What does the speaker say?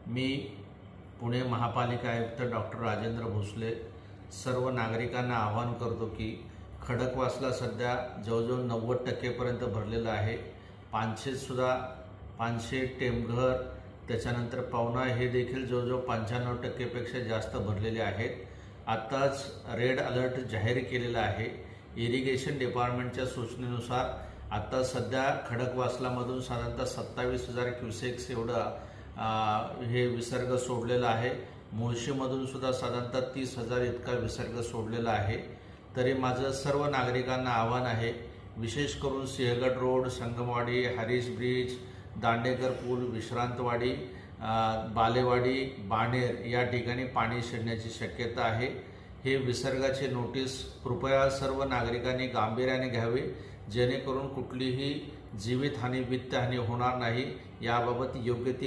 मी पुणे महापालिका आयुक्त डॉक्टर राजेंद्र भोसले सर्व नागरिकांना आवाहन करतो की खडकवासला सध्या जवळजवळ 90% भरलेलं आहे। पानशेतसुद्धा 500 टेमघर त्याच्यानंतर पवना हे देखील जवळजवळ 95% पेक्षा जास्त भरलेले आहेत। आत्ताच रेड अलर्ट जाहीर केलेला आहे। इरिगेशन डिपार्टमेंटच्या सूचनेनुसार आता सध्या खडकवासलामधून साधारणतः 27,000 क्युसेक्स एवढा हे विसर्ग सोडलेला आहे। मुळशीमधून सुद्धा साधारणतः 30,000 इतका विसर्ग सोडलेला आहे। तरी माझं सर्व नागरिकांना आव्हान आहे, विशेष करून सिंहगड रोड, संगमवाडी, हरीश ब्रिज, दांडेकर पूल, विश्रांतवाडी, बालेवाडी, बाणेर या ठिकाणी पाणी शिरण्याची शक्यता आहे। हे विसर्गाचे नोटीस कृपया सर्व नागरिकांनी गांभीर्याने घ्यावे, जेणेकरून कुठलीही जीवितहानी, वित्तहानी होणार नाही। याबाबत योग्य ती